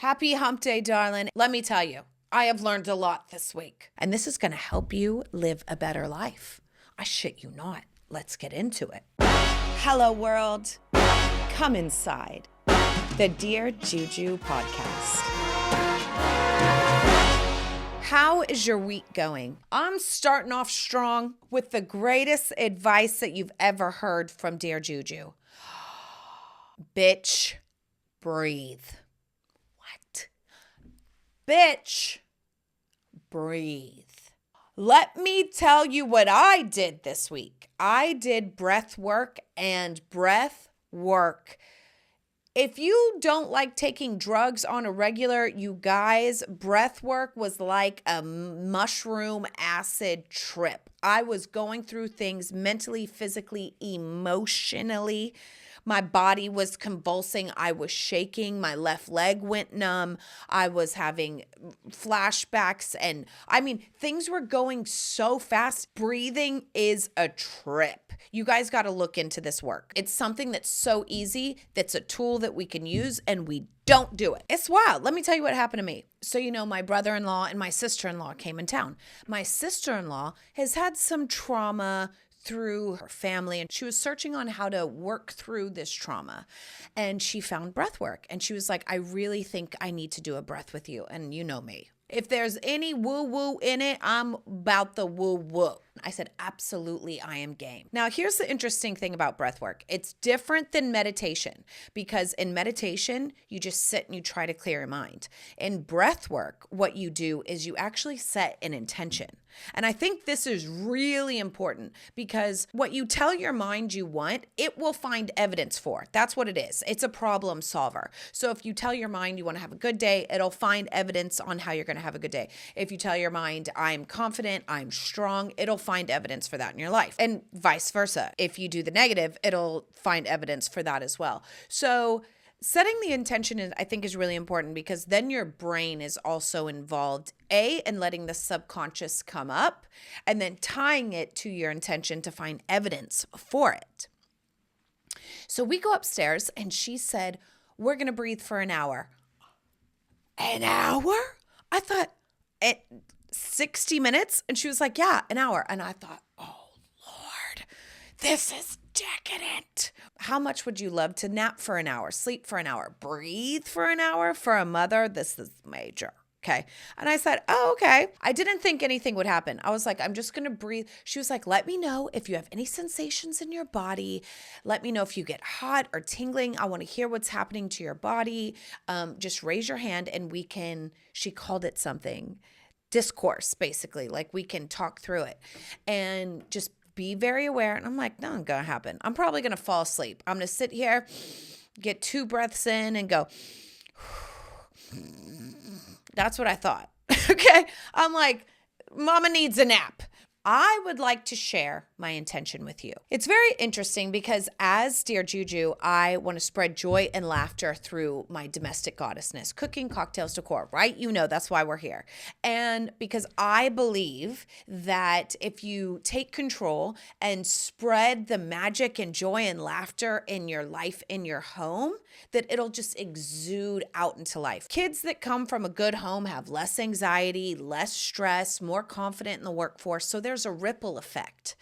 Happy hump day, darling. Let me tell you, I have learned a lot this week, and this is going to help you live a better life. I shit you not. Let's get into it. Hello, world. Come inside the Dear Juju podcast. How is your week going? I'm starting off strong with the greatest advice that you've ever heard from Dear Juju. Bitch, breathe. What? Bitch, breathe. Let me tell you what I did this week. I did breath work and breath work. If you don't like taking drugs on a regular, you guys, breath work was like a mushroom acid trip. I was going through things mentally, physically, emotionally. My body was convulsing. I was shaking. My left leg went numb. I was having flashbacks. And things were going so fast. Breathing is a trip. You guys got to look into this work. It's something that's so easy. That's a tool that we can use, and we don't do it. It's wild. Let me tell you what happened to me. So, my brother-in-law and my sister-in-law came in town. My sister-in-law has had some trauma through her family, and she was searching on how to work through this trauma, and she found breath work, and she was like, I really think I need to do a breath with you. And you know me, if there's any woo-woo in it, I'm about the woo-woo. I said, absolutely, I am game. Now, here's the interesting thing about breath work. It's different than meditation, because in meditation, you just sit and you try to clear your mind. In breath work, what you do is you actually set an intention. And I think this is really important, because what you tell your mind you want, it will find evidence for. That's what it is. It's a problem solver. So if you tell your mind you want to have a good day, it'll find evidence on how you're going to have a good day. If you tell your mind, I'm confident, I'm strong, it'll find evidence for that in your life. And vice versa. If you do the negative, it'll find evidence for that as well. So setting the intention I think is really important, because then your brain is also involved, in letting the subconscious come up, and then tying it to your intention to find evidence for it. So we go upstairs, and she said, we're going to breathe for an hour. An hour? I thought 60 minutes. And she was like, yeah, an hour. And I thought, oh, Lord, this is decadent. How much would you love to nap for an hour, sleep for an hour, breathe for an hour? For a mother, this is major. Okay. And I said, oh, okay. I didn't think anything would happen. I was like, I'm just going to breathe. She was like, let me know if you have any sensations in your body. Let me know if you get hot or tingling. I want to hear what's happening to your body. Just raise your hand and she called it something, discourse, basically. Like, we can talk through it and just be very aware. And I'm like, no, it's going to happen. I'm probably going to fall asleep. I'm going to sit here, get 2 breaths in and go. That's what I thought. Okay. I'm like, mama needs a nap. I would like to share my intention with you. It's very interesting, because as Dear Juju, I want to spread joy and laughter through my domestic goddessness, cooking, cocktails, decor, right? That's why we're here. And because I believe that if you take control and spread the magic and joy and laughter in your life, in your home, that it'll just exude out into life. Kids that come from a good home have less anxiety, less stress, more confident in the workforce. So there's a ripple effect.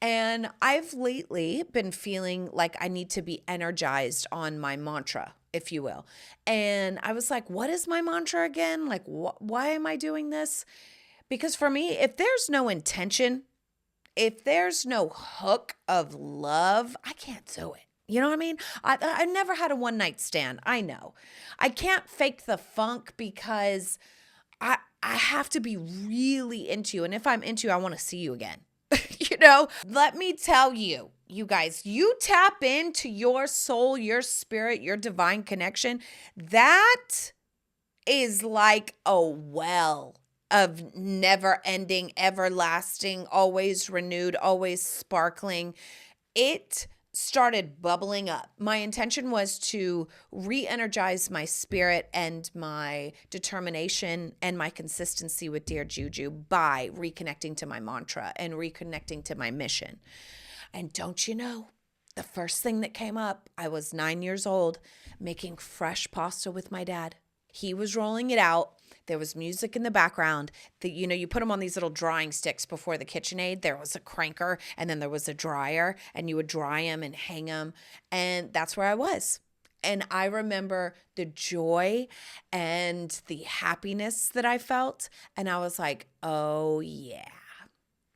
And I've lately been feeling like I need to be energized on my mantra, if you will. And I was like, what is my mantra again? Like, why am I doing this? Because for me, if there's no intention, if there's no hook of love, I can't do it. You know what I mean? I never had a one-night stand. I know. I can't fake the funk, because I have to be really into you. And if I'm into you, I want to see you again. Let me tell you, you guys, you tap into your soul, your spirit, your divine connection. That is like a well of never ending, everlasting, always renewed, always sparkling. It started bubbling up. My intention was to re-energize my spirit and my determination and my consistency with Dear Juju by reconnecting to my mantra and reconnecting to my mission. And don't you know, the first thing that came up, I was 9 years old, making fresh pasta with my dad. He was rolling it out. There was music in the background. You put them on these little drying sticks before the KitchenAid. There was a cranker and then there was a dryer, and you would dry them and hang them. And that's where I was. And I remember the joy and the happiness that I felt. And I was like, oh yeah,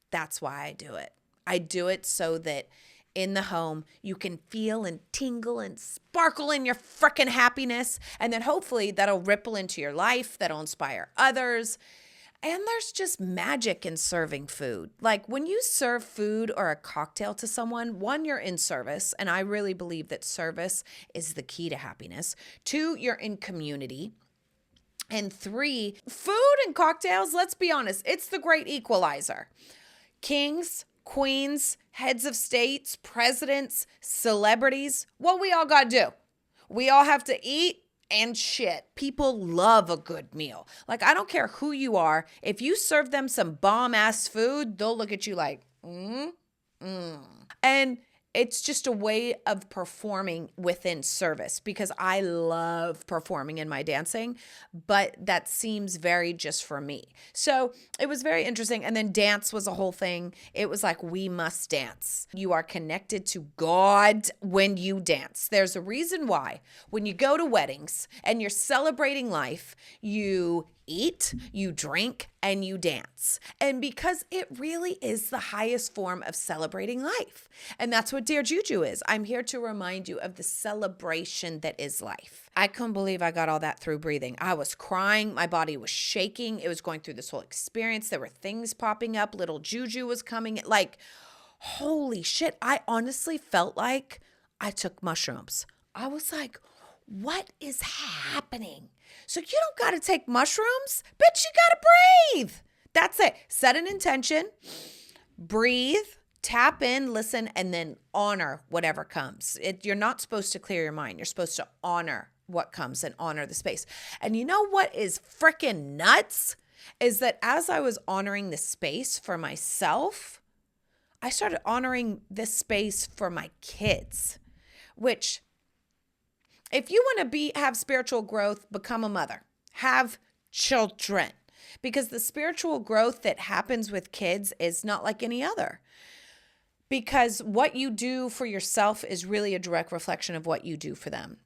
that's why I do it. I do it so that in the home, you can feel and tingle and sparkle in your freaking happiness. And then hopefully that'll ripple into your life, that'll inspire others. And there's just magic in serving food. Like when you serve food or a cocktail to someone, one, you're in service. And I really believe that service is the key to happiness. Two, you're in community. And three, food and cocktails, let's be honest, it's the great equalizer. Kings, queens, heads of states, presidents, celebrities, what we all got to do. We all have to eat and shit. People love a good meal. Like, I don't care who you are. If you serve them some bomb-ass food, they'll look at you like, And it's just a way of performing within service, because I love performing in my dancing, but that seems very just for me. So it was very interesting. And then dance was a whole thing. It was like, we must dance. You are connected to God when you dance. There's a reason why when you go to weddings and you're celebrating life, you eat, you drink, and you dance. And because it really is the highest form of celebrating life. And that's what Dear Juju is. I'm here to remind you of the celebration that is life. I couldn't believe I got all that through breathing. I was crying. My body was shaking. It was going through this whole experience. There were things popping up. Little Juju was coming. Like, holy shit. I honestly felt like I took mushrooms. I was like, what is happening? So you don't got to take mushrooms, bitch, you got to breathe. That's it. Set an intention, breathe, tap in, listen, and then honor whatever comes. You're not supposed to clear your mind. You're supposed to honor what comes and honor the space. And you know what is freaking nuts is that as I was honoring the space for myself, I started honoring this space for my kids, which, if you want to have spiritual growth, become a mother. Have children. Because the spiritual growth that happens with kids is not like any other. Because what you do for yourself is really a direct reflection of what you do for them.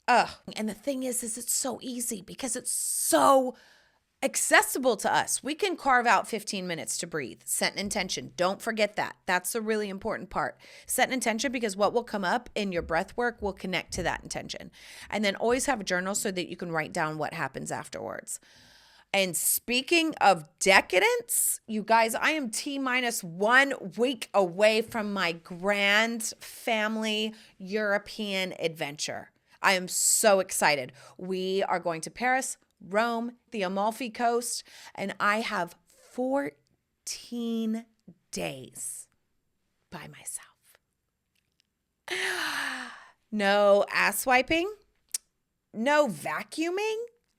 And the thing is it's so easy because it's so accessible to us. We can carve out 15 minutes to breathe. Set an intention. Don't forget that. That's a really important part. Set an intention, because what will come up in your breath work will connect to that intention. And then always have a journal so that you can write down what happens afterwards. And speaking of decadence, you guys, I am T-minus 1 week away from my grand family European adventure. I am so excited. We are going to Paris, Rome, the Amalfi Coast, and I have 14 days by myself. No ass wiping, no vacuuming,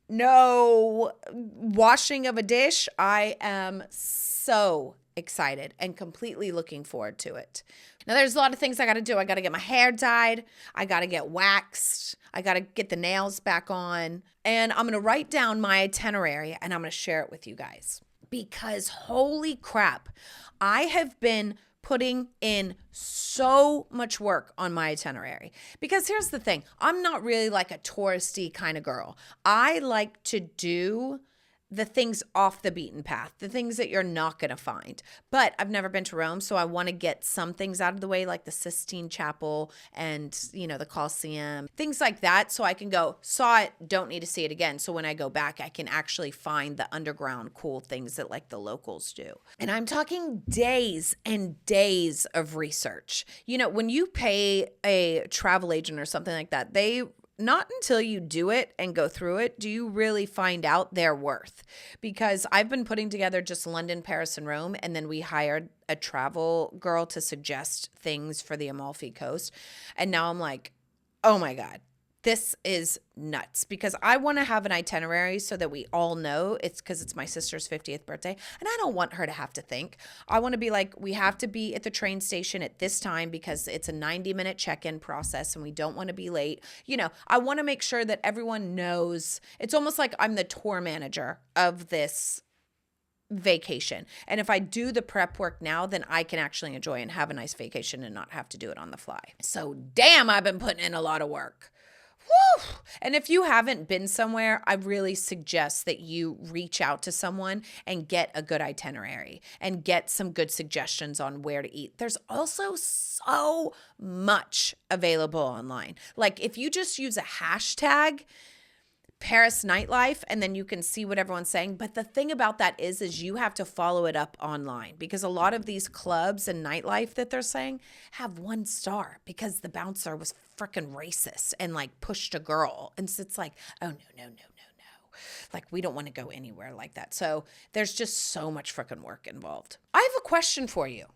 no washing of a dish. I am so excited and completely looking forward to it. Now, there's a lot of things I got to do. I got to get my hair dyed. I got to get waxed. I got to get the nails back on. And I'm going to write down my itinerary and I'm going to share it with you guys. Because holy crap, I have been putting in so much work on my itinerary. Because here's the thing. I'm not really like a touristy kind of girl. I like to do the things off the beaten path, the things that you're not going to find. But I've never been to Rome, so I want to get some things out of the way, like the Sistine Chapel and, the Colosseum, things like that, so I can go, saw it, don't need to see it again. So when I go back, I can actually find the underground cool things that like the locals do. And I'm talking days and days of research. When you pay a travel agent or something like that, not until you do it and go through it do you really find out their worth. Because I've been putting together just London, Paris, and Rome, and then we hired a travel girl to suggest things for the Amalfi Coast. And now I'm like, oh my God, This is nuts because I want to have an itinerary so that we all know it's because it's my sister's 50th birthday and I don't want her to have to think. I want to be like, we have to be at the train station at this time because it's a 90-minute check-in process and we don't want to be late. I want to make sure that everyone knows. It's almost like I'm the tour manager of this vacation. And if I do the prep work now, then I can actually enjoy and have a nice vacation and not have to do it on the fly. So damn, I've been putting in a lot of work. Woo! And if you haven't been somewhere, I really suggest that you reach out to someone and get a good itinerary and get some good suggestions on where to eat. There's also so much available online. Like if you just use a hashtag, Paris nightlife, and then you can see what everyone's saying. But the thing about that is you have to follow it up online because a lot of these clubs and nightlife that they're saying have 1 star because the bouncer was freaking racist and like pushed a girl. And so it's like, oh, no. Like we don't want to go anywhere like that. So there's just so much freaking work involved. I have a question for you.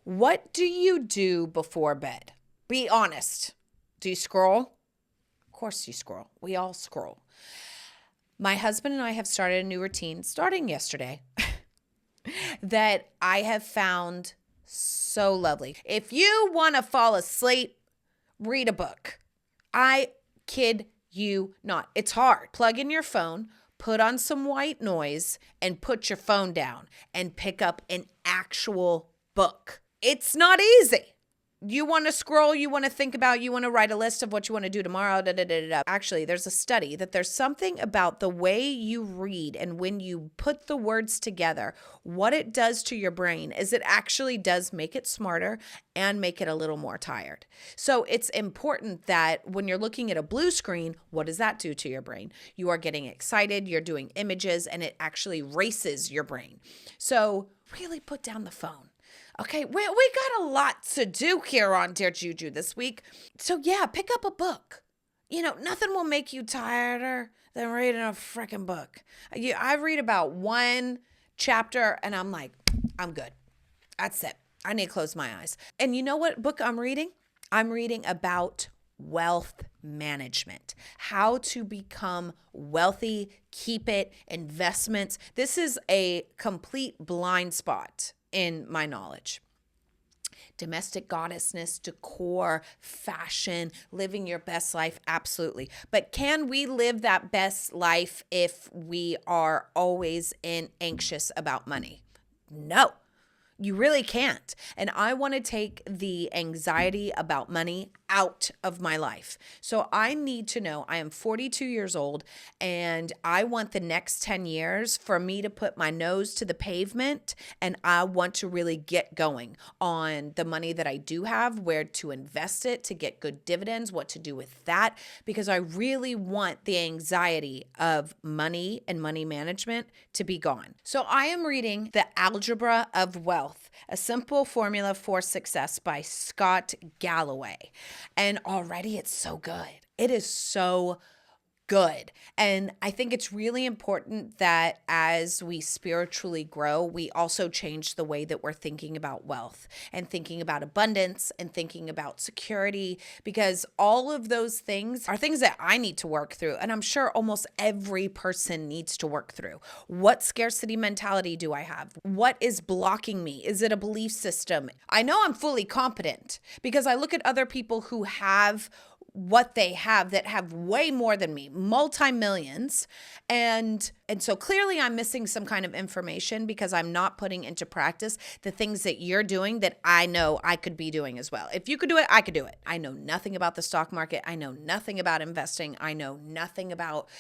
What do you do before bed? Be honest. Do you scroll? Of course you scroll. We all scroll. My husband and I have started a new routine starting yesterday that I have found so lovely. If you want to fall asleep, read a book. I kid you not. It's hard. Plug in your phone, put on some white noise, and put your phone down and pick up an actual book. It's not easy. You want to scroll, you want to think about, you want to write a list of what you want to do tomorrow. Actually, there's a study that there's something about the way you read and when you put the words together, what it does to your brain is it actually does make it smarter and make it a little more tired. So it's important that when you're looking at a blue screen, what does that do to your brain? You are getting excited, you're doing images, and it actually races your brain. So really put down the phone. Okay, we got a lot to do here on Dear Juju this week. So yeah, pick up a book. Nothing will make you tireder than reading a freaking book. I read about 1 chapter and I'm like, I'm good. That's it. I need to close my eyes. And you know what book I'm reading? I'm reading about wealth management, how to become wealthy, keep it, investments. This is a complete blind spot in my knowledge. Domestic goddessness, decor, fashion, living your best life, absolutely. But can we live that best life if we are always anxious about money? No. You really can't. And I want to take the anxiety about money out of my life. So I need to know I am 42 years old and I want the next 10 years for me to put my nose to the pavement and I want to really get going on the money that I do have, where to invest it to get good dividends, what to do with that, because I really want the anxiety of money and money management to be gone. So I am reading The Algebra of Wealth, a simple formula for success by Scott Galloway. And already it's so good. It is so good. And I think it's really important that as we spiritually grow, we also change the way that we're thinking about wealth and thinking about abundance and thinking about security, because all of those things are things that I need to work through. And I'm sure almost every person needs to work through. What scarcity mentality do I have? What is blocking me? Is it a belief system? I know I'm fully competent because I look at other people who have what they have that have way more than me, multi-millions. And so clearly I'm missing some kind of information because I'm not putting into practice the things that you're doing that I know I could be doing as well. If you could do it, I could do it. I know nothing about the stock market. I know nothing about investing. I know nothing about,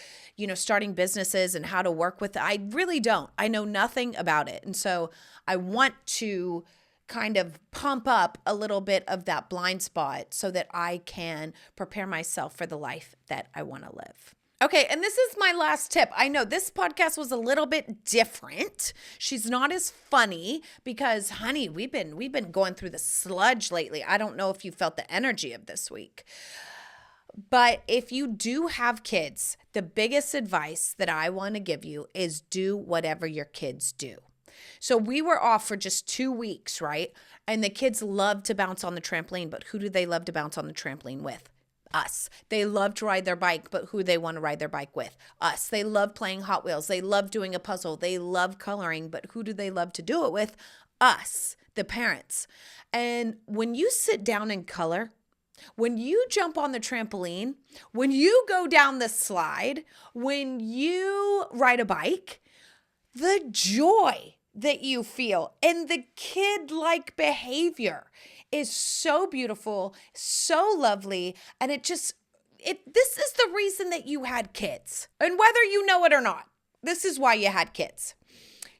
starting businesses and how to work with it. I really don't. I know nothing about it. And so I want to kind of pump up a little bit of that blind spot so that I can prepare myself for the life that I want to live. Okay, and this is my last tip. I know this podcast was a little bit different. She's not as funny because, honey, we've been going through the sludge lately. I don't know if you felt the energy of this week. But if you do have kids, the biggest advice that I want to give you is do whatever your kids do. So we were off for just 2 weeks, right? And the kids love to bounce on the trampoline, but who do they love to bounce on the trampoline with? Us. They love to ride their bike, but who they want to ride their bike with? Us. They love playing Hot Wheels. They love doing a puzzle. They love coloring, but who do they love to do it with? Us, the parents. And when you sit down and color, when you jump on the trampoline, when you go down the slide, when you ride a bike, the joy that you feel and the kid-like behavior is so beautiful, so lovely, and this is the reason that you had kids. And whether you know it or not, this is why you had kids.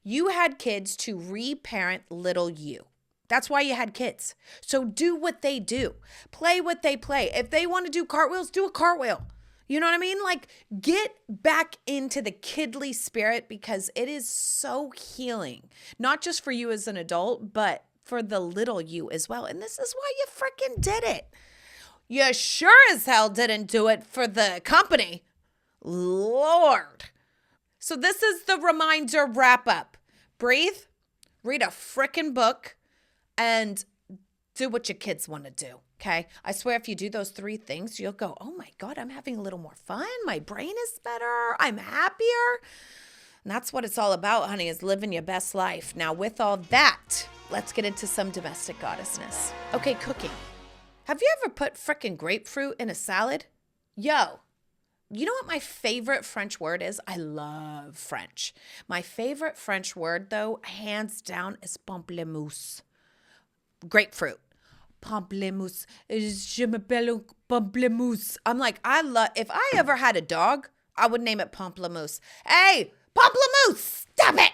You had kids to reparent little you. That's why you had kids. So do what they do. Play what they play. If they want to do cartwheels, do a cartwheel. You know what I mean? Like, get back into the kidly spirit because it is so healing. Not just for you as an adult, but for the little you as well. And this is why you freaking did it. You sure as hell didn't do it for the company. Lord. So this is the reminder wrap up. Breathe, read a freaking book, and do what your kids want to do, okay? I swear if you do those 3 things, you'll go, oh my God, I'm having a little more fun. My brain is better. I'm happier. And that's what it's all about, honey, is living your best life. Now, with all that, let's get into some domestic goddessness. Okay, cooking. Have you ever put frickin' grapefruit in a salad? Yo, you know what my favorite French word is? I love French. My favorite French word, though, hands down, is pamplemousse. Grapefruit. Pomplemouse. Je m'appelle Pomplemouse. I'm like, if I ever had a dog, I would name it Pomplemouse. Hey, Pomplemouse, stop it.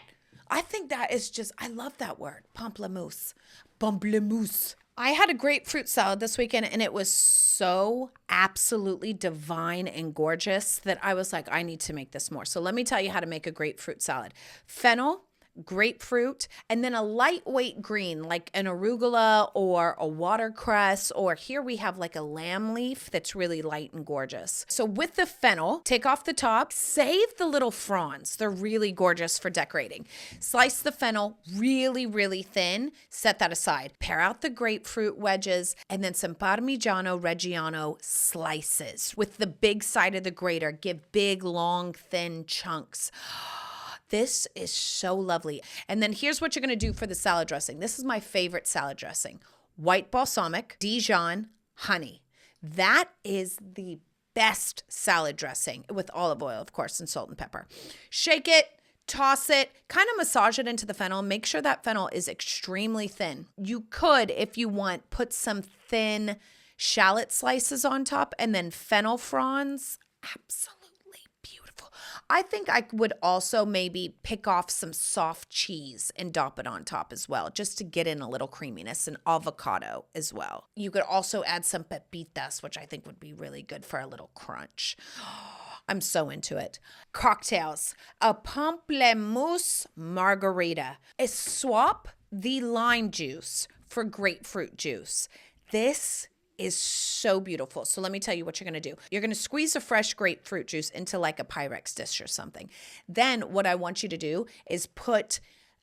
I think that is I love that word, Pomplemouse. Pomplemouse. I had a grapefruit salad this weekend and it was so absolutely divine and gorgeous that I was like, I need to make this more. So let me tell you how to make a grapefruit salad. Fennel, grapefruit, and then a lightweight green like an arugula or a watercress, or here we have like a lamb leaf that's really light and gorgeous. So with the fennel, take off the top, save the little fronds. They're really gorgeous for decorating. Slice the fennel really, really thin, set that aside. Pare out the grapefruit wedges and then some Parmigiano Reggiano slices. With the big side of the grater, give big, long, thin chunks. This is so lovely. And then here's what you're going to do for the salad dressing. This is my favorite salad dressing. White balsamic, Dijon, honey. That is the best salad dressing with olive oil, of course, and salt and pepper. Shake it, toss it, kind of massage it into the fennel. Make sure that fennel is extremely thin. You could, if you want, put some thin shallot slices on top and then fennel fronds. Absolutely. I think I would also maybe pick off some soft cheese and dop it on top as well, just to get in a little creaminess, and avocado as well. You could also add some pepitas, which I think would be really good for a little crunch. I'm so into it. Cocktails. A Pomplemouse Margarita. Swap the lime juice for grapefruit juice. This is so beautiful. So let me tell you what you're going to do. You're going to squeeze a fresh grapefruit juice into like a Pyrex dish or something. Then what I want you to do is put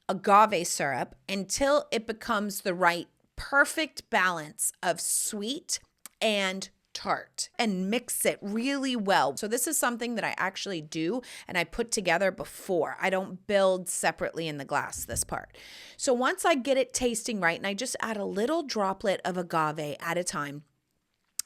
agave syrup until it becomes the right perfect balance of sweet and tart, and mix it really well. So this is something that I actually do and I put together before. I don't build separately in the glass, this part. So once I get it tasting right, and I just add a little droplet of agave at a time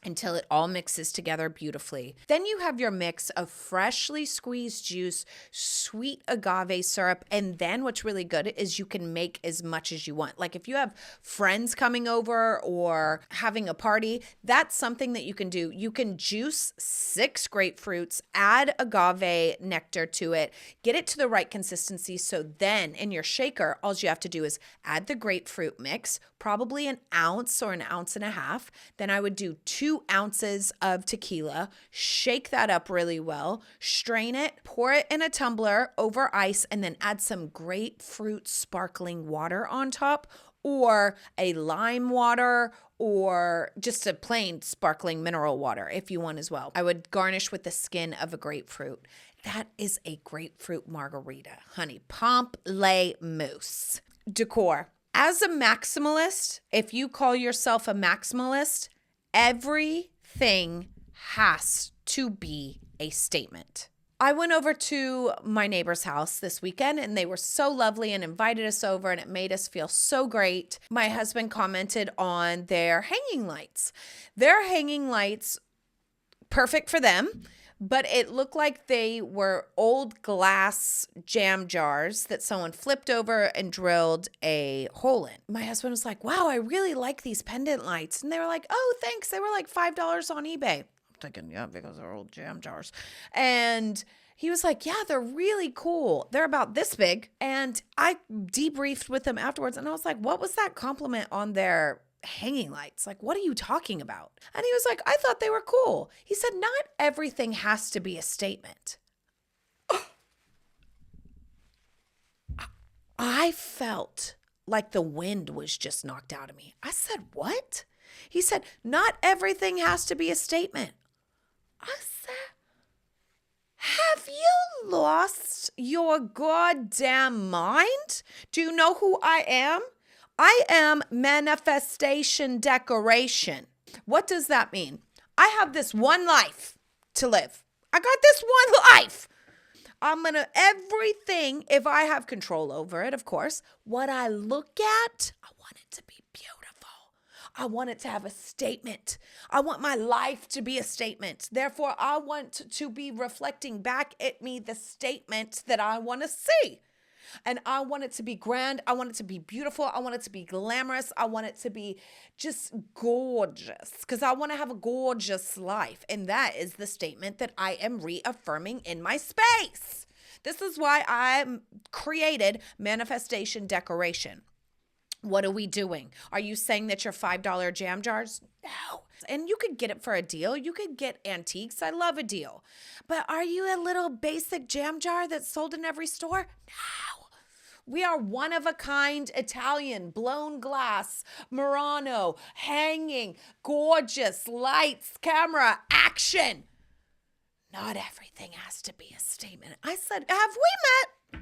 until it all mixes together beautifully. Then you have your mix of freshly squeezed juice, sweet agave syrup, and then what's really good is you can make as much as you want. Like if you have friends coming over or having a party, that's something that you can do. You can juice 6 grapefruits, add agave nectar to it, get it to the right consistency. So then in your shaker, all you have to do is add the grapefruit mix, probably an ounce or an ounce and a half. Then I would do 2 ounces of tequila, shake that up really well, strain it, pour it in a tumbler over ice, and then add some grapefruit sparkling water on top, or a lime water, or just a plain sparkling mineral water if you want as well. I would garnish with the skin of a grapefruit. That is a grapefruit margarita, honey. Pamplemousse. Decor. As a maximalist, if you call yourself a maximalist, everything has to be a statement. I went over to my neighbor's house this weekend and they were so lovely and invited us over and it made us feel so great. My husband commented on their hanging lights. Their hanging lights, perfect for them, but it looked like they were old glass jam jars that someone flipped over and drilled a hole in. My husband was like, wow, I really like these pendant lights. And they were like, oh, thanks. They were like $5 on eBay. Thinking, yeah, because they're old jam jars. And he was like, yeah, they're really cool. They're about this big. And I debriefed with him afterwards. And I was like, what was that compliment on their hanging lights? Like, what are you talking about? And he was like, I thought they were cool. He said, not everything has to be a statement. I felt like the wind was just knocked out of me. I said, what? He said, not everything has to be a statement. I said, have you lost your goddamn mind? Do you know who I am? I am manifestation decoration. What does that mean? I have this one life to live. I got this one life. I'm going to, everything, if I have control over it, of course, what I look at, I want it to be beautiful. I want it to have a statement. I want my life to be a statement. Therefore, I want to be reflecting back at me the statement that I want to see. And I want it to be grand. I want it to be beautiful. I want it to be glamorous. I want it to be just gorgeous because I want to have a gorgeous life. And that is the statement that I am reaffirming in my space. This is why I created manifestation decoration. What are we doing? Are you saying that you're $5 jam jars? No. And you could get it for a deal. You could get antiques. I love a deal. But are you a little basic jam jar that's sold in every store? No. We are one of a kind Italian, blown glass, Murano, hanging, gorgeous, lights, camera, action. Not everything has to be a statement. I said, have we met?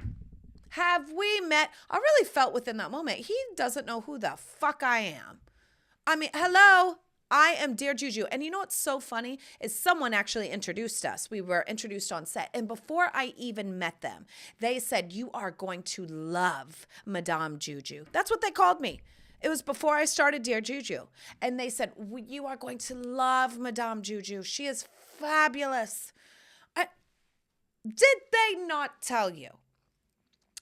Have we met? I really felt within that moment, he doesn't know who the fuck I am. I mean, hello, I am Dear Juju. And you know what's so funny is someone actually introduced us. We were introduced on set. And before I even met them, they said, you are going to love Madame Juju. That's what they called me. It was before I started Dear Juju. And they said, you are going to love Madame Juju. She is fabulous. Did they not tell you?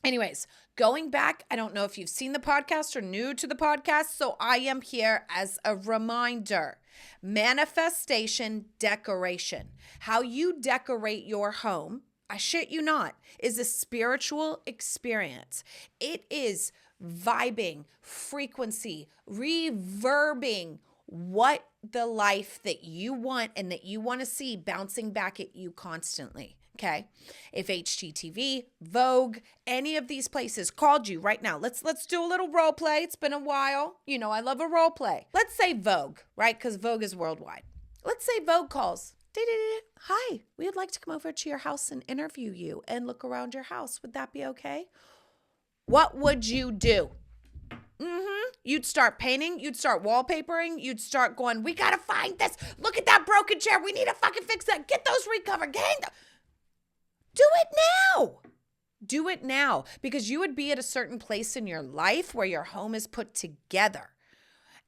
Anyways, going back, I don't know if you've seen the podcast or new to the podcast, so I am here as a reminder. Manifestation decoration. How you decorate your home, I shit you not, is a spiritual experience. It is vibing, frequency, reverbing what the life that you want and that you want to see bouncing back at you constantly. Okay. If HGTV, Vogue, any of these places called you right now, let's do a little role play. It's been a while. You know, I love a role play. Let's say Vogue, right? Because Vogue is worldwide. Let's say Vogue calls. Hi, we would like to come over to your house and interview you and look around your house. Would that be okay? What would you do? You'd start painting. You'd start wallpapering. You'd start going, we got to find this. Look at that broken chair. We need to fucking fix that. Get those recovered. Do it now. Do it now because you would be at a certain place in your life where your home is put together.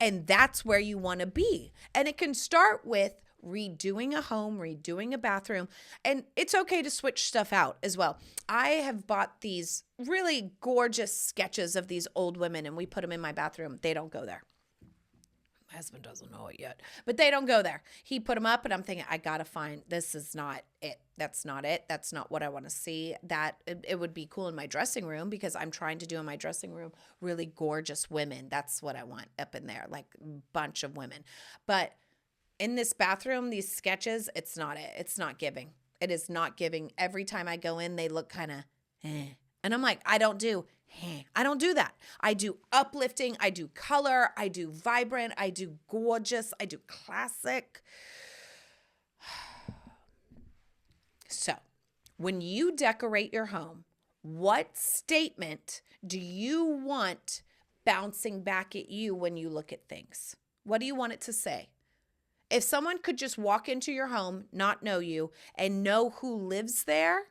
And that's where you want to be. And it can start with redoing a home, redoing a bathroom. And it's okay to switch stuff out as well. I have bought these really gorgeous sketches of these old women and we put them in my bathroom. They don't go there. My husband doesn't know it yet, but they don't go there. He put them up and I'm thinking, I got to find, this is not it. That's not it. That's not what I want to see. It would be cool in my dressing room because I'm trying to do in my dressing room really gorgeous women. That's what I want up in there, like a bunch of women. But in this bathroom, these sketches, it's not it. It's not giving. It is not giving. Every time I go in, they look kind of, And I'm like, I don't do that. I do uplifting. I do color. I do vibrant. I do gorgeous. I do classic. So when you decorate your home, what statement do you want bouncing back at you when you look at things? What do you want it to say? If someone could just walk into your home, not know you, and know who lives there,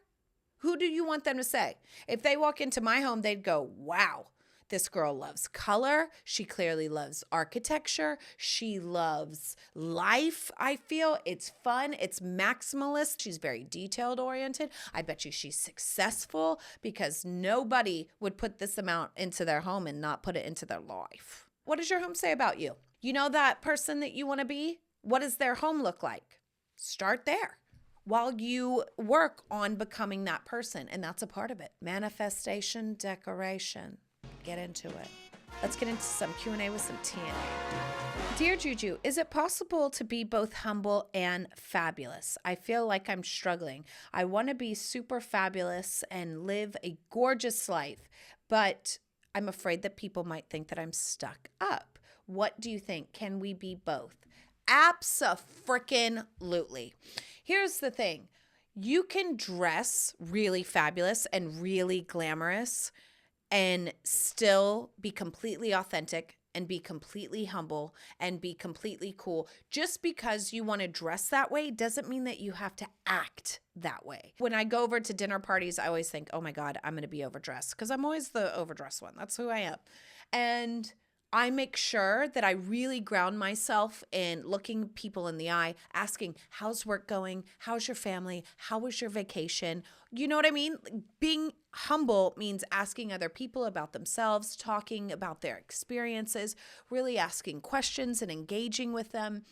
who do you want them to say? If they walk into my home, they'd go, wow, this girl loves color. She clearly loves architecture. She loves life, I feel. It's fun. It's maximalist. She's very detailed oriented. I bet you she's successful because nobody would put this amount into their home and not put it into their life. What does your home say about you? You know that person that you want to be? What does their home look like? Start there while you work on becoming that person. And that's a part of it. Manifestation, decoration. Get into it. Let's get into some Q&A with some TNA. Dear Juju, is it possible to be both humble and fabulous? I feel like I'm struggling. I want to be super fabulous and live a gorgeous life, but I'm afraid that people might think that I'm stuck up. What do you think? Can we be both? Abso-freaking-lutely. Here's the thing. You can dress really fabulous and really glamorous and still be completely authentic and be completely humble and be completely cool. Just because you want to dress that way doesn't mean that you have to act that way. When I go over to dinner parties, I always think, oh my God, I'm going to be overdressed because I'm always the overdressed one. That's who I am. And I make sure that I really ground myself in looking people in the eye, asking, how's work going? How's your family? How was your vacation? You know what I mean? Being humble means asking other people about themselves, talking about their experiences, really asking questions and engaging with them.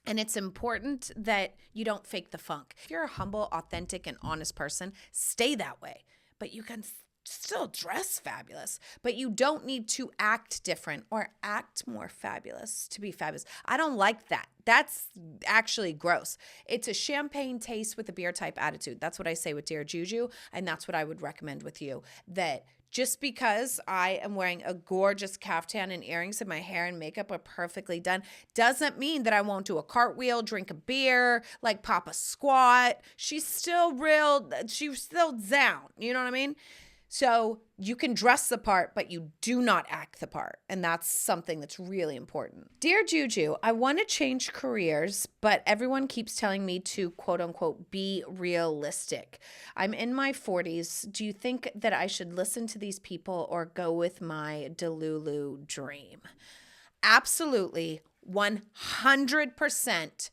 And it's important that you don't fake the funk. If you're a humble, authentic, and honest person, stay that way. But you can still dress fabulous, but you don't need to act different or act more fabulous to be fabulous. I don't like that. That's actually gross. It's a champagne taste with a beer type attitude. That's what I say with Dear Juju, and that's what I would recommend with you. That just because I am wearing a gorgeous caftan and earrings and my hair and makeup are perfectly done doesn't mean that I won't do a cartwheel, drink a beer, like pop a squat. She's still real. She's still down. You know what I mean? So you can dress the part, but you do not act the part. And that's something that's really important. Dear Juju, I want to change careers, but everyone keeps telling me to quote unquote be realistic. I'm in my 40s. Do you think that I should listen to these people or go with my Delulu dream? Absolutely, 100%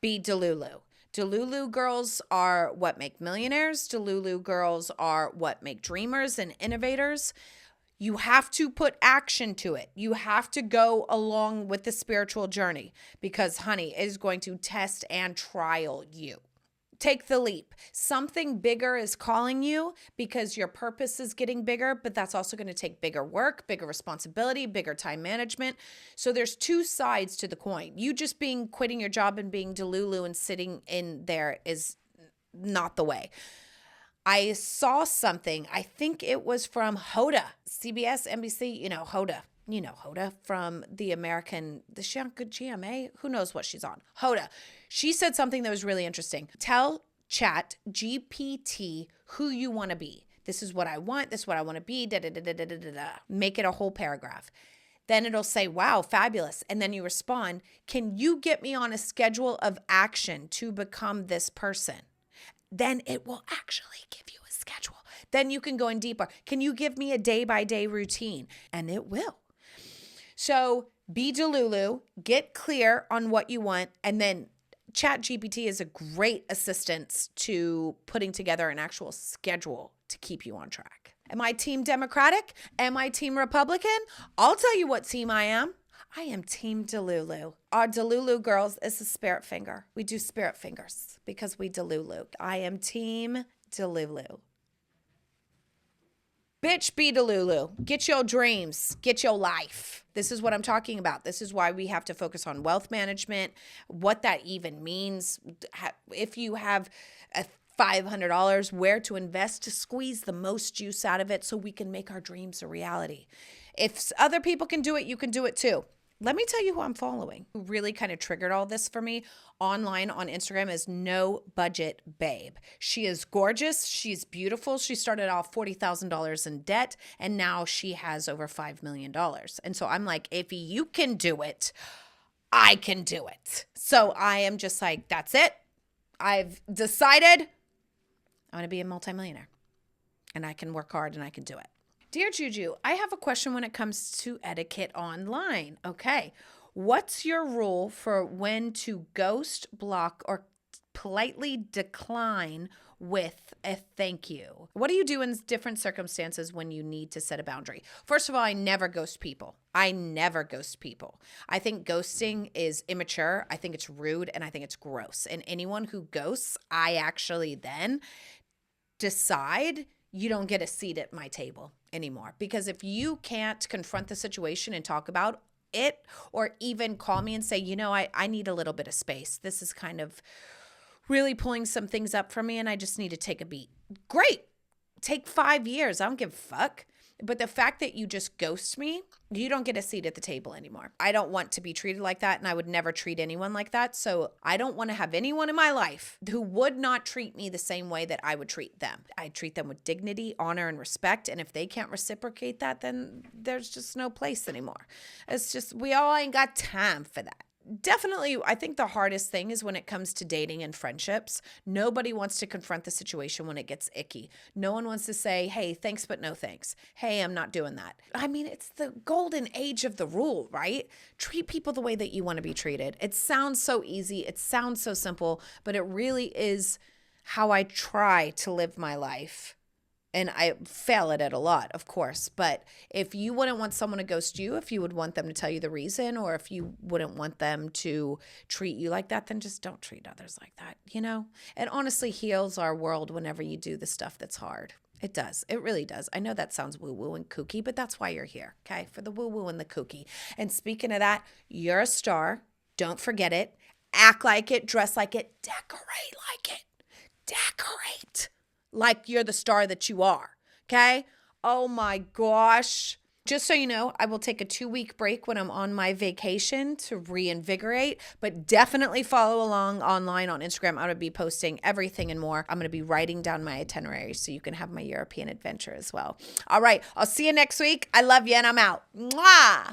be Delulu. Delulu girls are what make millionaires. Delulu girls are what make dreamers and innovators. You have to put action to it. You have to go along with the spiritual journey because, honey, it is going to test and trial you. Take the leap. Something bigger is calling you because your purpose is getting bigger, but that's also going to take bigger work, bigger responsibility, bigger time management. So there's two sides to the coin. You just quitting your job and being Delulu and sitting in there is not the way. I saw something, I think it was from Hoda, CBS, NBC, Hoda. You know Hoda from the she on Good GMA? Who knows what she's on? Hoda. She said something that was really interesting. Tell Chat GPT who you want to be. This is what I want. This is what I want to be. Make it a whole paragraph. Then it'll say, wow, fabulous. And then you respond, can you get me on a schedule of action to become this person? Then it will actually give you a schedule. Then you can go in deeper. Can you give me a day-by-day routine? And it will. So be Delulu, get clear on what you want, and then ChatGPT is a great assistance to putting together an actual schedule to keep you on track. Am I Team Democratic? Am I Team Republican? I'll tell you what team I am. I am Team Delulu. Our Delulu girls is a spirit finger. We do spirit fingers because we Delulu. I am Team Delulu. Bitch, be Delulu. Get your dreams. Get your life. This is what I'm talking about. This is why we have to focus on wealth management, what that even means. If you have $500, where to invest to squeeze the most juice out of it so we can make our dreams a reality. If other people can do it, you can do it too. Let me tell you who I'm following, who really kind of triggered all this for me online on Instagram is No Budget Babe. She is gorgeous. She's beautiful. She started off $40,000 in debt, and now she has over $5 million. And so I'm like, if you can do it, I can do it. So I am just like, that's it. I've decided I want to be a multimillionaire and I can work hard and I can do it. Dear Juju, I have a question when it comes to etiquette online. Okay. What's your rule for when to ghost, block, or politely decline with a thank you? What do you do in different circumstances when you need to set a boundary? First of all, I never ghost people. I think ghosting is immature. I think it's rude and I think it's gross. And anyone who ghosts, I actually then decide you don't get a seat at my table anymore. Because if you can't confront the situation and talk about it, or even call me and say, I need a little bit of space. This is kind of really pulling some things up for me and I just need to take a beat. Great. Take 5 years. I don't give a fuck. But the fact that you just ghost me, you don't get a seat at the table anymore. I don't want to be treated like that, and I would never treat anyone like that. So I don't want to have anyone in my life who would not treat me the same way that I would treat them. I treat them with dignity, honor, and respect. And if they can't reciprocate that, then there's just no place anymore. It's just, we all ain't got time for that. Definitely, I think the hardest thing is when it comes to dating and friendships. Nobody wants to confront the situation when it gets icky. No one wants to say, hey, thanks, but no thanks. Hey, I'm not doing that. I mean, it's the golden age of the rule, right? Treat people the way that you want to be treated. It sounds so easy. It sounds so simple, but it really is how I try to live my life. And I fail at it a lot, of course. But if you wouldn't want someone to ghost you, if you would want them to tell you the reason, or if you wouldn't want them to treat you like that, then just don't treat others like that, It honestly heals our world whenever you do the stuff that's hard. It does. It really does. I know that sounds woo-woo and kooky, but that's why you're here, okay? For the woo-woo and the kooky. And speaking of that, you're a star. Don't forget it. Act like it. Dress like it. Decorate like it. Decorate like you're the star that you are, okay? Oh my gosh. Just so you know, I will take a 2-week break when I'm on my vacation to reinvigorate, but definitely follow along online on Instagram. I'm going to be posting everything and more. I'm going to be writing down my itinerary so you can have my European adventure as well. All right, I'll see you next week. I love you and I'm out. Mwah!